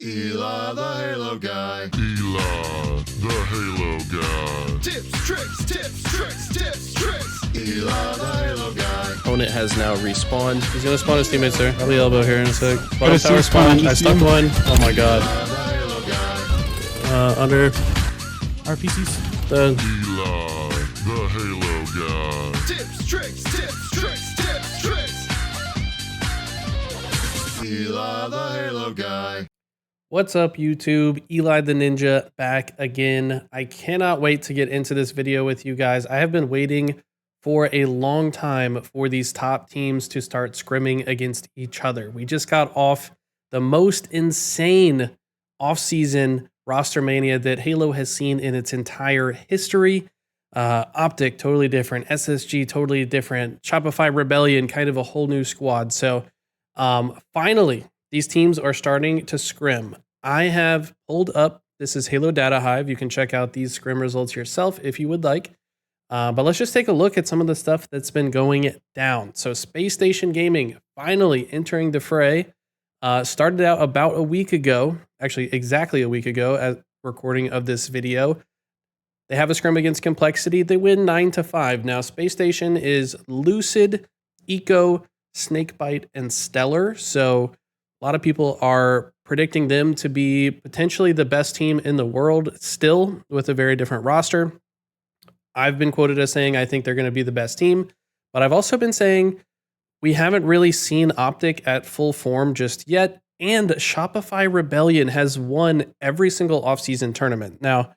Eli the Halo guy. Eli the Halo guy. Tips, tricks, tips, tricks, tips, tricks. Eli the Halo guy. Opponent has now respawned. He's gonna spawn his teammates there. Probably elbow here in a sec. But Bottom it's tower still spawn. spawned. I stuck one. Oh my god. Eli the Halo guy. Under RPCs. the Eli the Halo guy. Tips, tricks, tips, tricks, tips, tricks. Eli the Halo guy. What's up, YouTube? Eli the Ninja back again. I cannot wait to get into this video with you guys. I have been waiting for a long time for these top teams to start scrimming against each other. We just got off the most insane offseason roster mania that Halo has seen in its entire history. Optic, totally different. SSG, totally different. Shopify Rebellion, kind of a whole new squad. So finally, these teams are starting to scrim. I have pulled up, this is Halo Data Hive. You can check out these scrim results yourself if you would like. But let's just take a look at some of the stuff that's been going down. So Space Station Gaming finally entering the fray. Started out about a week ago, actually exactly a week ago at recording of this video. They have a scrim against Complexity. They win 9-5. Now Space Station is Lucid, Eco, Snakebite, and Stellar. So a lot of people are predicting them to be potentially the best team in the world still with a very different roster. I've been quoted as saying I think they're going to be the best team, but I've also been saying we haven't really seen Optic at full form just yet, and Shopify Rebellion has won every single offseason tournament. Now,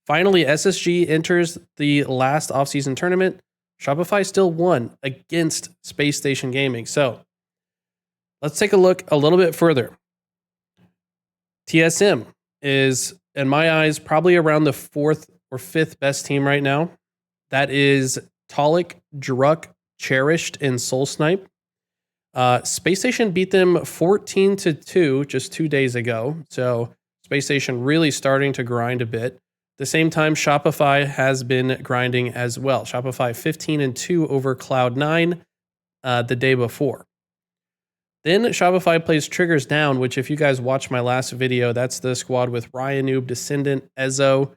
finally, SSG enters the last offseason tournament. Shopify still won against Space Station Gaming. So let's take a look a little bit further. TSM is, in my eyes, probably around the 4th or 5th best team right now. That is Tolic, Druck, Cherished, and Soul Snipe. Space Station beat them 14-2 just 2 days ago. So Space Station really starting to grind a bit. At the same time, Shopify has been grinding as well. Shopify 15-2 over Cloud9 the day before. Then Shopify plays Triggers Down, which if you guys watched my last video, that's the squad with Ryan Noob, Descendant, Ezzo.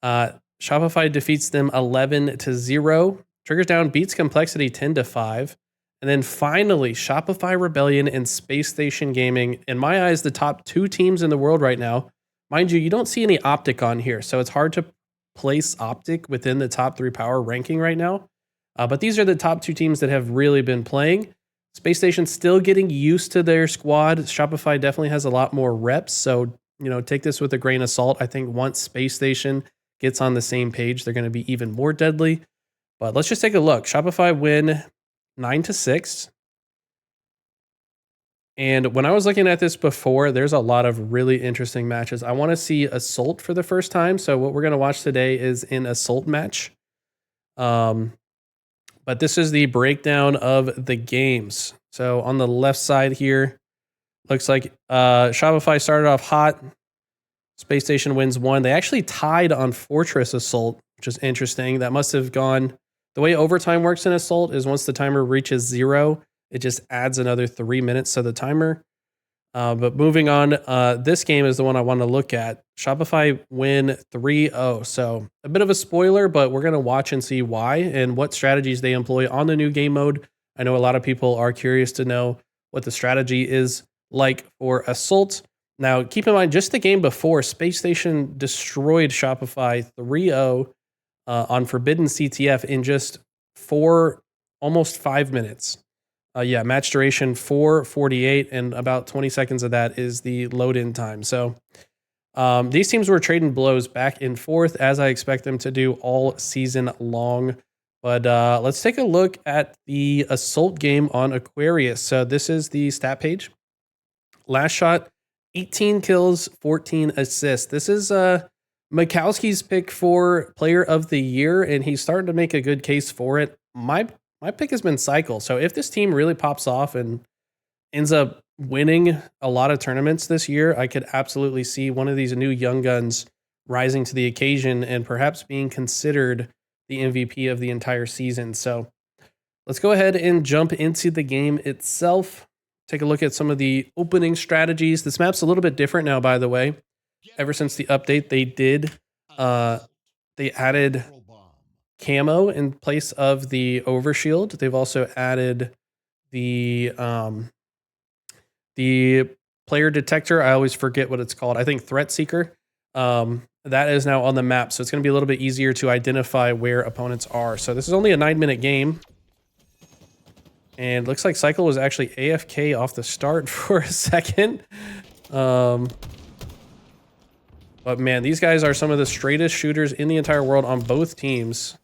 Shopify defeats them 11-0. Triggers Down beats Complexity 10-5. And then finally, Shopify Rebellion and Space Station Gaming. In my eyes, the top 2 teams in the world right now. Mind you, you don't see any Optic on here, so it's hard to place Optic within the top 3 power ranking right now. But these are the top 2 teams that have really been playing. Space Station still getting used to their squad. Shopify definitely has a lot more reps, so take this with a grain of salt. I think once Space Station gets on the same page, they're going to be even more deadly. But let's just take a look. Shopify win 9-6. And when I was looking at this before, there's a lot of really interesting matches. I want to see Assault for the first time. So what we're going to watch today is an Assault match. But this is the breakdown of the games. So on the left side here, looks like Shopify started off hot. Space Station wins 1. They actually tied on Fortress Assault, which is interesting. That must have gone... The way overtime works in Assault is once the timer reaches 0, it just adds another 3 minutes to the timer. But moving on, this game is the one I want to look at. Shopify win 3-0. So a bit of a spoiler, but we're going to watch and see why and what strategies they employ on the new game mode. I know a lot of people are curious to know what the strategy is like for Assault. Now, keep in mind, just the game before, Space Station destroyed Shopify 3-0 on Forbidden CTF in just almost 5 minutes. Match duration 4:48, and about 20 seconds of that is the load-in time. So these teams were trading blows back and forth, as I expect them to do all season long. But let's take a look at the Assault game on Aquarius. So this is the stat page. Last shot, 18 kills, 14 assists. This is Mikowski's pick for Player of the Year, and he's starting to make a good case for it. My pick has been Cycle. So if this team really pops off and ends up winning a lot of tournaments this year, I could absolutely see one of these new young guns rising to the occasion and perhaps being considered the MVP of the entire season. So let's go ahead and jump into the game itself. take a look at some of the opening strategies. This map's a little bit different now, by the way. Ever since the update, they added camo in place of the overshield. They've also added the player detector. I always forget what it's called. I think threat seeker. That is now on the map, so it's going to be a little bit easier to identify where opponents are. So this is only a 9-minute game. And looks like Cycle was actually AFK off the start for a second. But man, these guys are some of the straightest shooters in the entire world on both teams.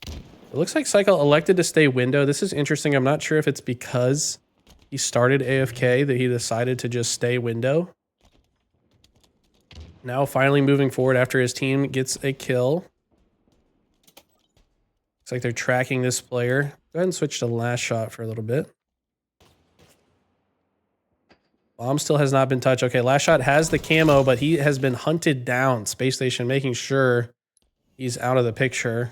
It looks like Cycle elected to stay window. This is interesting. I'm not sure if it's because he started AFK that he decided to just stay window. Now finally moving forward after his team gets a kill. Looks like they're tracking this player. Go ahead and switch to last shot for a little bit. Bomb still has not been touched. Okay, last shot has the camo, but he has been hunted down. Space Station making sure he's out of the picture.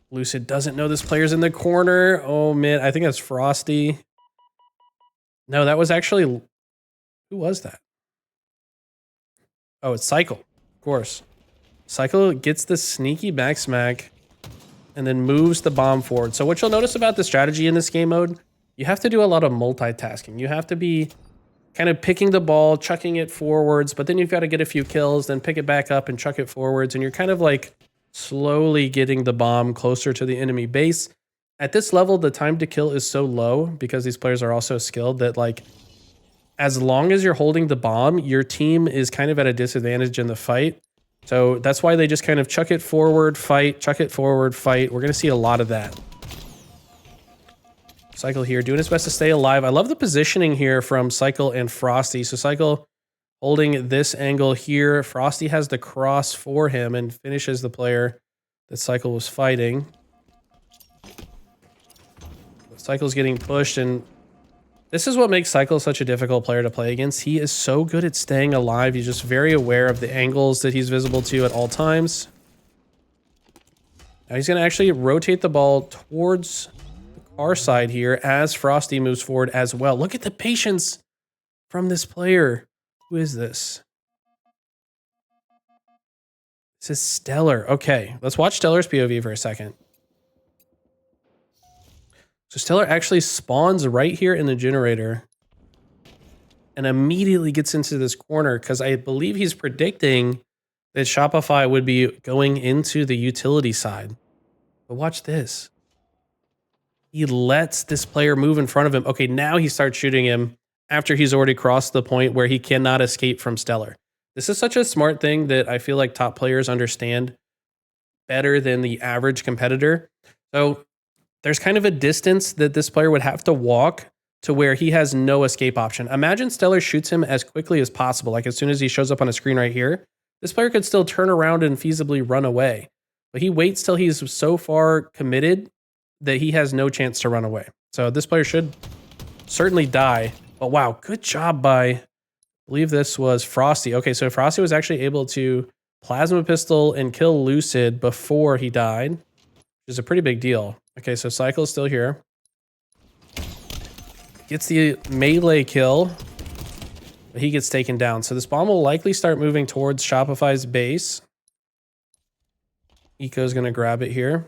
Lucid doesn't know this player's in the corner. Oh man, I think that's Frosty. No, that was actually... Who was that? Oh, it's Cycle, of course. Cycle gets the sneaky back smack and then moves the bomb forward. So what you'll notice about the strategy in this game mode, you have to do a lot of multitasking. You have to be kind of picking the ball, chucking it forwards, but then you've got to get a few kills, then pick it back up and chuck it forwards. And you're kind of like slowly getting the bomb closer to the enemy base. At this level, the time to kill is so low because these players are also skilled that like, as long as you're holding the bomb, your team is kind of at a disadvantage in the fight. So that's why they just kind of chuck it forward, fight, chuck it forward, fight. We're going to see a lot of that. Cycle here doing his best to stay alive. I love the positioning here from Cycle and Frosty. So Cycle holding this angle here. Frosty has the cross for him and finishes the player that Cycle was fighting. Cycle's getting pushed, and this is what makes Cycle such a difficult player to play against. He is so good at staying alive. He's just very aware of the angles that he's visible to at all times. Now he's going to actually rotate the ball towards the car side here as Frosty moves forward as well. Look at the patience from this player. Who is this? This is Stellar. Okay, let's watch Stellar's POV for a second. So Stellar actually spawns right here in the generator and immediately gets into this corner because I believe he's predicting that Shopify would be going into the utility side. But watch this. He lets this player move in front of him. Okay, now he starts shooting him after he's already crossed the point where he cannot escape from Stellar. This is such a smart thing that I feel like top players understand better than the average competitor. So there's kind of a distance that this player would have to walk to where he has no escape option. Imagine Stellar shoots him as quickly as possible. Like as soon as he shows up on a screen right here, this player could still turn around and feasibly run away. But he waits till he's so far committed that he has no chance to run away. So this player should certainly die. But wow, good job by, I believe this was Frosty. Okay, so Frosty was actually able to plasma pistol and kill Lucid before he died, which is a pretty big deal. Okay, so Cycle is still here. Gets the melee kill, but he gets taken down. So this bomb will likely start moving towards Shopify's base. Eco's going to grab it here.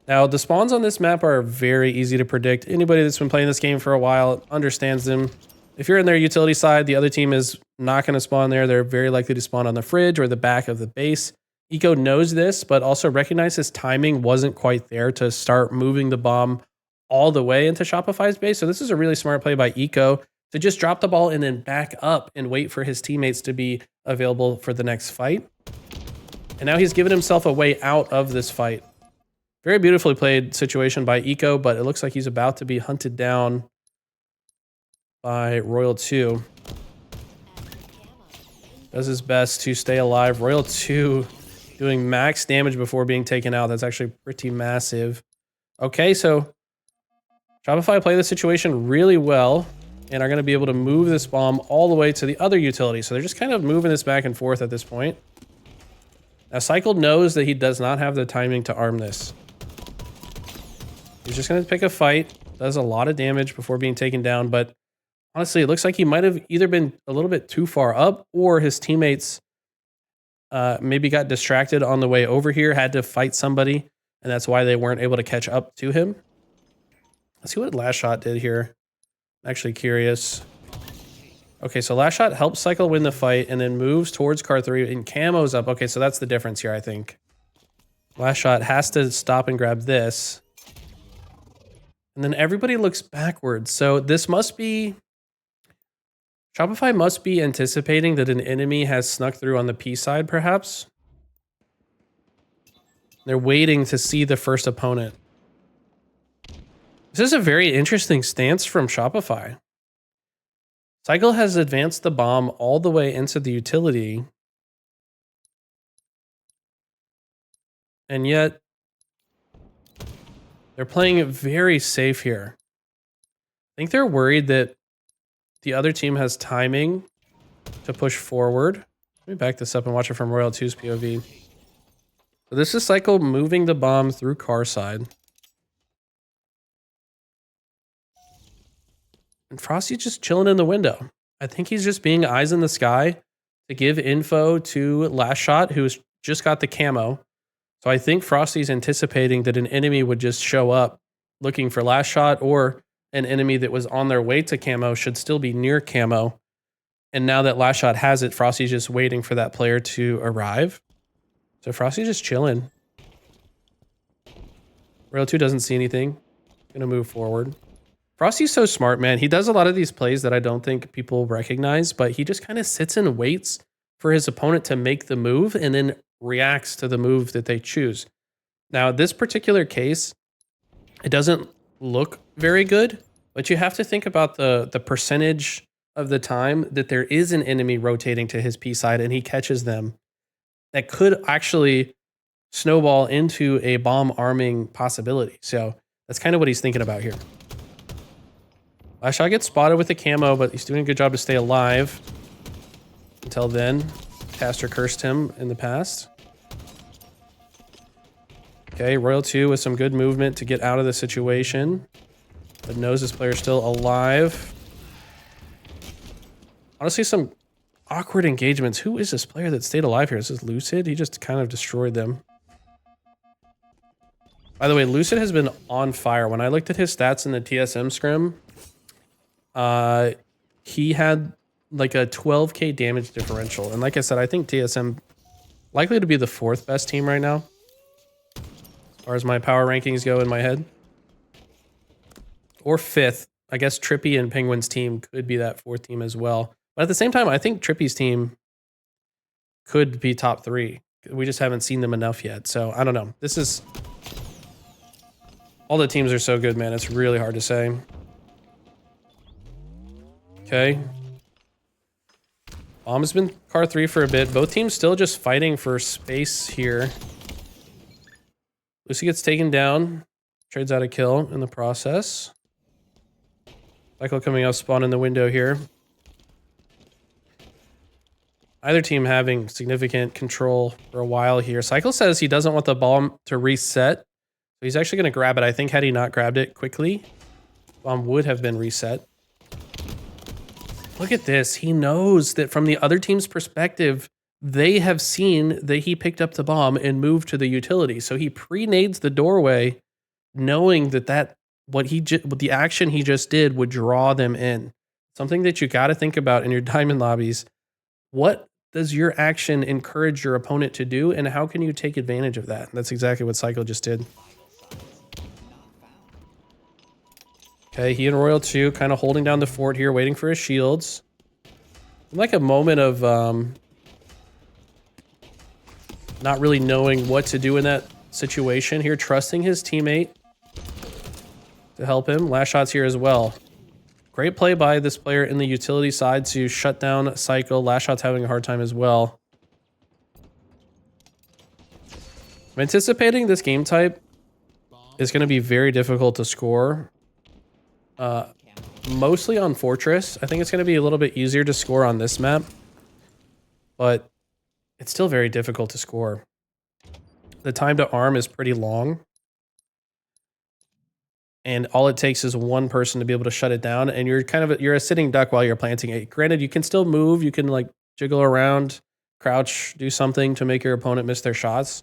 Now, the spawns on this map are very easy to predict. Anybody that's been playing this game for a while understands them. If you're in their utility side, the other team is not going to spawn there. They're very likely to spawn on the fridge or the back of the base. Eco knows this, but also recognizes timing wasn't quite there to start moving the bomb all the way into Shopify's base. So this is a really smart play by Eco to just drop the ball and then back up and wait for his teammates to be available for the next fight. And now he's given himself a way out of this fight. Very beautifully played situation by Eco, but it looks like he's about to be hunted down by Royal 2. Does his best to stay alive. Royal 2 doing max damage before being taken out. That's actually pretty massive. Okay, so Shopify play the situation really well and are going to be able to move this bomb all the way to the other utility. So they're just kind of moving this back and forth at this point. Now, Cycle knows that he does not have the timing to arm this. He's just going to pick a fight. Does a lot of damage before being taken down. But honestly, it looks like he might have either been a little bit too far up or his teammates maybe got distracted on the way over here, had to fight somebody, and that's why they weren't able to catch up to him. Let's see what Last Shot did here. I'm actually curious. Okay, so Last Shot helps Cycle win the fight and then moves towards car 3 and camos up. Okay, so that's the difference here, I think. Last Shot has to stop and grab this. And then everybody looks backwards. So this must be... Shopify must be anticipating that an enemy has snuck through on the P side, perhaps. They're waiting to see the first opponent. This is a very interesting stance from Shopify. Cycle has advanced the bomb all the way into the utility. And yet, they're playing it very safe here. I think they're worried that the other team has timing to push forward. Let me back this up and watch it from Royal 2's POV. So this is Cycle moving the bomb through car side. And Frosty's just chilling in the window. I think he's just being eyes in the sky to give info to Last Shot, who's just got the camo. So I think Frosty's anticipating that an enemy would just show up looking for Last Shot, or an enemy that was on their way to camo should still be near camo. And now that Last Shot has it, Frosty's just waiting for that player to arrive. So Frosty's just chilling. Royal 2 doesn't see anything. Gonna move forward. Frosty's so smart, man. He does a lot of these plays that I don't think people recognize, but he just kind of sits and waits for his opponent to make the move and then reacts to the move that they choose. Now, this particular case, it doesn't look very good, but you have to think about the percentage of the time that there is an enemy rotating to his P side and he catches them. That could actually snowball into a bomb arming possibility. So that's kind of what he's thinking about here. Last Shot gets spotted with the camo, but he's doing a good job to stay alive. Until then, Caster cursed him in the past. Okay, Royal 2 with some good movement to get out of the situation, but knows this player's still alive. Honestly, some awkward engagements. Who is this player that stayed alive here? Is this Lucid? He just kind of destroyed them. By the way, Lucid has been on fire. When I looked at his stats in the TSM scrim, he had like a 12k damage differential. And like I said, I think TSM likely to be the 4th best team right now, as far as my power rankings go in my head. Or 5th. I guess Trippy and Penguin's team could be that 4th team as well. But at the same time, I think Trippy's team could be top 3. We just haven't seen them enough yet. So I don't know. This is... all the teams are so good, man. It's really hard to say. Okay. Bomb has been car 3 for a bit. Both teams still just fighting for space here. Lucy gets taken down. Trades out a kill in the process. Cycle coming up, spawn in the window here. Either team having significant control for a while here. Cycle says he doesn't want the bomb to reset. So he's actually going to grab it. I think had he not grabbed it quickly, bomb would have been reset. Look at this. He knows that from the other team's perspective, they have seen that he picked up the bomb and moved to the utility. So he pre-nades the doorway, knowing that what the action he just did would draw them in. Something that you got to think about in your diamond lobbies. What does your action encourage your opponent to do, and how can you take advantage of that? That's exactly what Cycle just did. Okay, he and Royal 2 kind of holding down the fort here, waiting for his shields. Like a moment of not really knowing what to do in that situation here, trusting his teammate to help him. Last Shot's here as well. Great play by this player in the utility side to shut down Cycle. Last Shot's having a hard time as well. I'm anticipating this game type is going to be very difficult to score. Mostly on Fortress. I think it's going to be a little bit easier to score on this map, but it's still very difficult to score. The time to arm is pretty long. and all it takes is one person to be able to shut it down, and you're a sitting duck while you're planting it. Granted, you can still move, you can like jiggle around, crouch, do something to make your opponent miss their shots,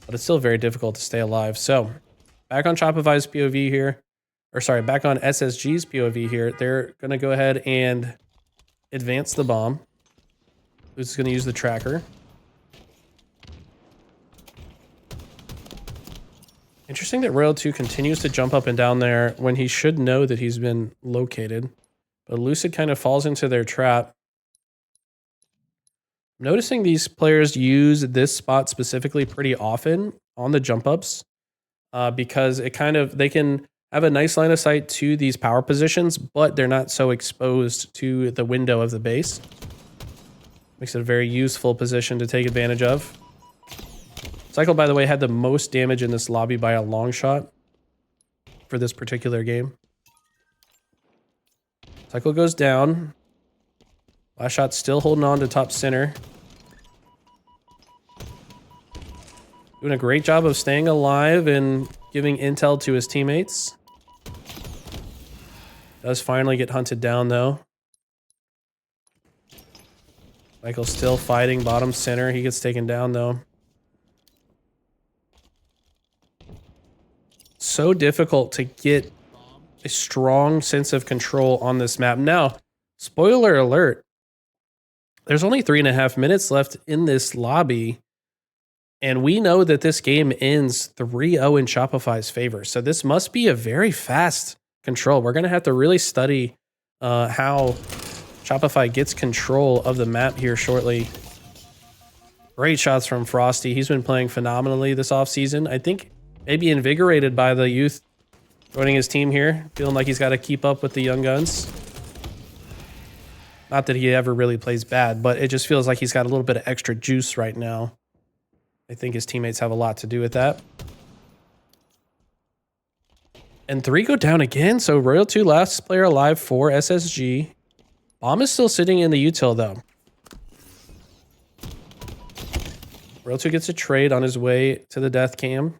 but it's still very difficult to stay alive. So back on Shopify's POV here, or sorry, back on SSG's POV here, they're gonna go ahead and advance the bomb. Who's gonna use the tracker? Interesting that Royal 2 continues to jump up and down there when he should know that he's been located. But Lucid kind of falls into their trap. Noticing these players use this spot specifically pretty often on the jump ups because they can have a nice line of sight to these power positions, but they're not so exposed to the window of the base. Makes it a very useful position to take advantage of. Cycle, by the way, had the most damage in this lobby by a long shot for this particular game. Cycle goes down. Last shot still holding on to top center. Doing a great job of staying alive and giving intel to his teammates. Does finally get hunted down though. Michael's still fighting bottom center. He gets taken down though. So difficult to get a strong sense of control on this map. Now, spoiler alert, there's only 3.5 minutes left in this lobby, and we know that this game ends 3-0 in Shopify's favor. So this must be a very fast control. We're going to have to really study how Shopify gets control of the map here shortly. Great shots from Frosty. He's been playing phenomenally this offseason. I think maybe invigorated by the youth joining his team here, feeling like he's got to keep up with the young guns. Not that he ever really plays bad, but it just feels like he's got a little bit of extra juice right now. I think his teammates have a lot to do with that. And 3 go down again, so Royal 2 last player alive for SSG. Bomb is still sitting in the util though. Royal 2 gets a trade on his way to the death cam.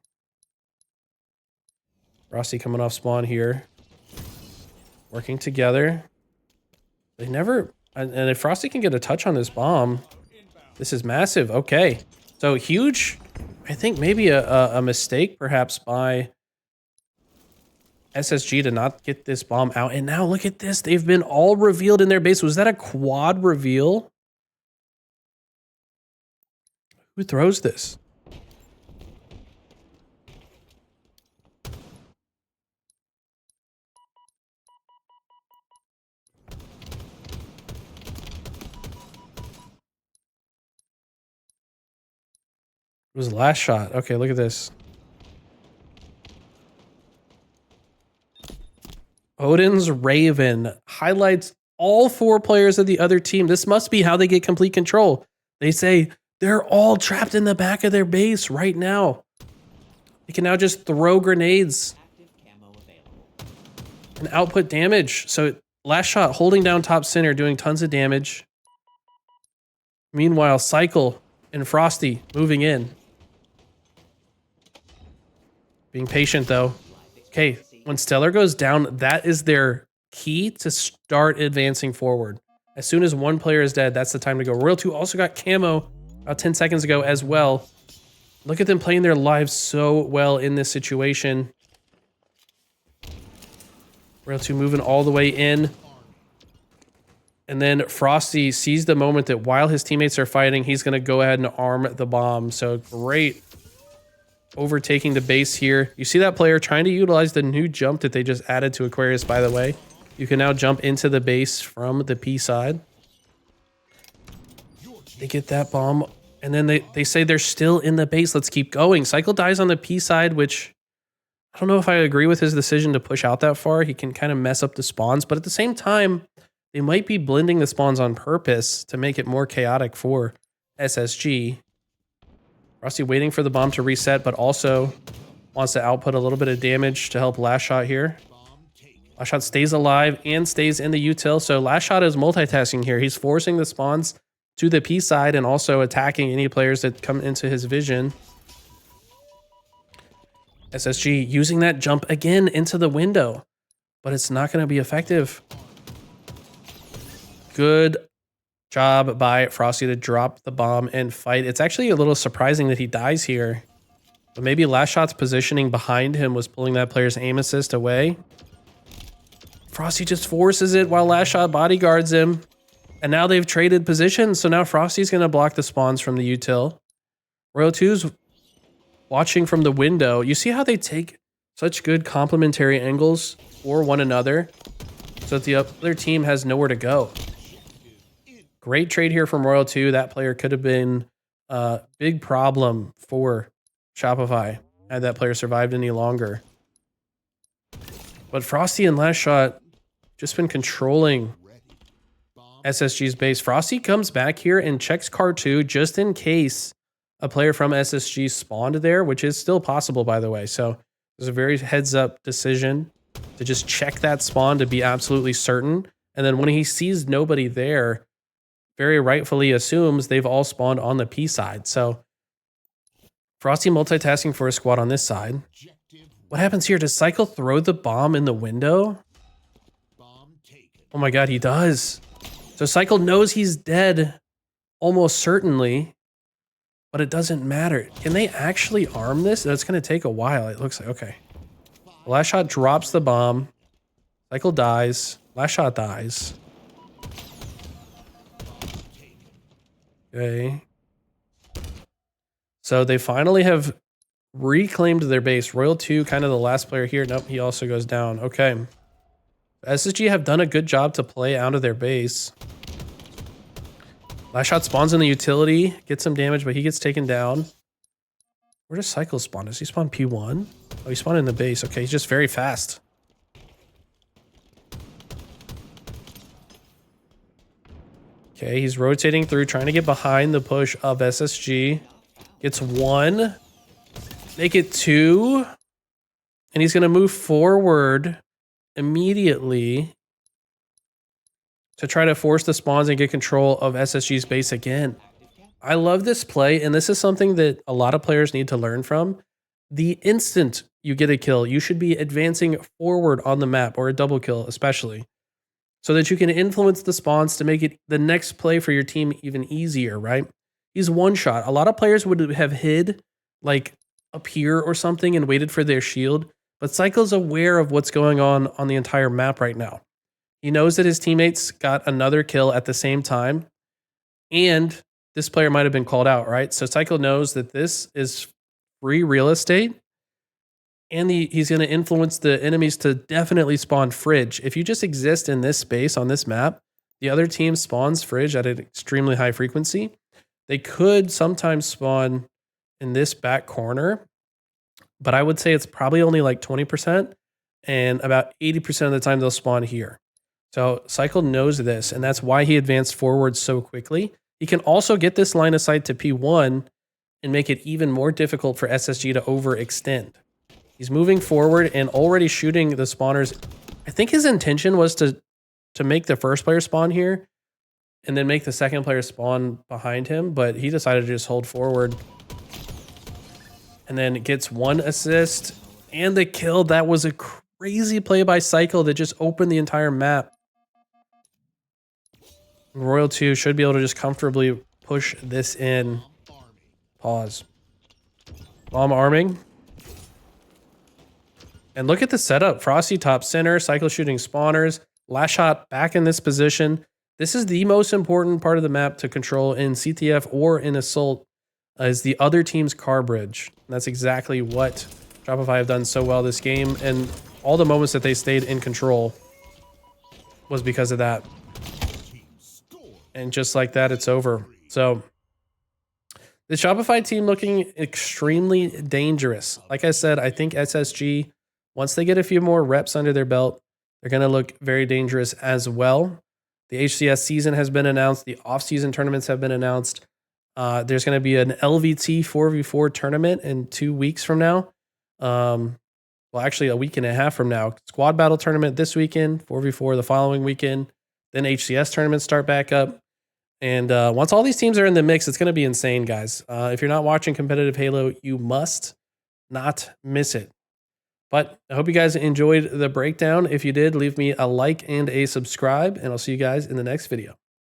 Frosty coming off spawn here. Working together. They never... And if Frosty can get a touch on this bomb, this is massive. Okay. So huge, I think maybe a mistake perhaps by SSG to not get this bomb out. And now look at this. They've been all revealed in their base. Was that a quad reveal? Who throws this? It was the last shot. Okay, look at this. Odin's Raven highlights all 4 players of the other team. This must be how they get complete control. They say they're all trapped in the back of their base right now. They can now just throw grenades and output damage. So last shot holding down top center, doing tons of damage. Meanwhile, Cycle and Frosty moving in. Being patient though. Okay, when Stellar goes down, that is their key to start advancing forward. As soon as one player is dead, that's the time to go. Royal 2 also got camo about 10 seconds ago as well. Look at them playing their lives so well in this situation. Royal 2 moving all the way in. And then Frosty sees the moment that while his teammates are fighting, he's going to go ahead and arm the bomb. So great overtaking the base here. You see that player trying to utilize the new jump that they just added to Aquarius, by the way. You can now jump into the base from the P side. They get that bomb, and then they say they're still in the base. Let's keep going. Cycle dies on the P side, which I don't know if I agree with his decision to push out that far. He can kind of mess up the spawns, but at the same time, they might be blending the spawns on purpose to make it more chaotic for SSG. Frosty waiting for the bomb to reset, but also wants to output a little bit of damage to help Last Shot here. Last Shot stays alive and stays in the util, so Last Shot is multitasking here. He's forcing the spawns to the P side and also attacking any players that come into his vision. SSG using that jump again into the window, but it's not going to be effective. Good job by Frosty to drop the bomb and fight. It's actually a little surprising that he dies here, but maybe Last Shot's positioning behind him was pulling that player's aim assist away. Frosty just forces it while Last Shot bodyguards him, and now they've traded positions, so now Frosty's going to block the spawns from the util. Royal 2's watching from the window. You see how they take such good complementary angles for one another so that the other team has nowhere to go. Great trade here from Royal 2. That player could have been a big problem for Shopify had that player survived any longer. But Frosty and Last Shot just been controlling SSG's base. Frosty comes back here and checks car 2 just in case a player from SSG spawned there, which is still possible, by the way. So there's a very heads-up decision to just check that spawn to be absolutely certain. And then when he sees nobody there, very rightfully assumes they've all spawned on the P side. So Frosty multitasking for a squad on this side. What happens here? Does Cycle throw the bomb in the window? Oh my god, he does. So Cycle knows he's dead almost certainly, but it doesn't matter. Can they actually arm this? That's going to take a while. It looks like, okay. Last Shot drops the bomb. Cycle dies. Last Shot dies. Okay. So they finally have reclaimed their base. Royal 2, kind of the last player here. Nope, he also goes down. Okay. SSG have done a good job to play out of their base. Last Shot spawns in the utility, gets some damage, but he gets taken down. Where does Cycle spawn? Does he spawn P1? Oh, he spawned in the base. Okay, he's just very fast. Okay, he's rotating through, trying to get behind the push of SSG. Gets 1. Make it 2. And he's going to move forward immediately to try to force the spawns and get control of SSG's base again. I love this play, and this is something that a lot of players need to learn from. The instant you get a kill, you should be advancing forward on the map, or a double kill especially, so that you can influence the spawns to make it the next play for your team even easier, right? He's one shot. A lot of players would have hid like up here or something and waited for their shield, but Cycle's aware of what's going on the entire map right now. He knows that his teammates got another kill at the same time, and this player might have been called out, right? So Cycle knows that this is free real estate, and he's going to influence the enemies to definitely spawn Fridge. If you just exist in this space on this map, the other team spawns Fridge at an extremely high frequency. They could sometimes spawn in this back corner, but I would say it's probably only like 20%, and about 80% of the time they'll spawn here. So Cycle knows this, and that's why he advanced forward so quickly. He can also get this line of sight to P1 and make it even more difficult for SSG to overextend. He's moving forward and already shooting the spawners. I think his intention was to make the first player spawn here and then make the second player spawn behind him, but he decided to just hold forward and then gets 1 assist and the kill. That was a crazy play by Cycle that just opened the entire map. Royal 2 should be able to just comfortably push this in. Pause. Bomb arming. And look at the setup. Frosty top center, Cycle shooting spawners, Last Shot back in this position. This is the most important part of the map to control in CTF or in Assault, is the other team's car bridge. And that's exactly what Shopify have done so well this game, and all the moments that they stayed in control was because of that. And just like that, it's over. So the Shopify team looking extremely dangerous. Like I said, I think SSG, once they get a few more reps under their belt, they're going to look very dangerous as well. The HCS season has been announced. The off-season tournaments have been announced. There's going to be an LVT 4v4 tournament in 2 weeks from now. Well, actually a week and a half from now. Squad battle tournament this weekend, 4v4 the following weekend. Then HCS tournaments start back up. And once all these teams are in the mix, it's going to be insane, guys. If you're not watching competitive Halo, you must not miss it. But I hope you guys enjoyed the breakdown. If you did, leave me a like and a subscribe, and I'll see you guys in the next video.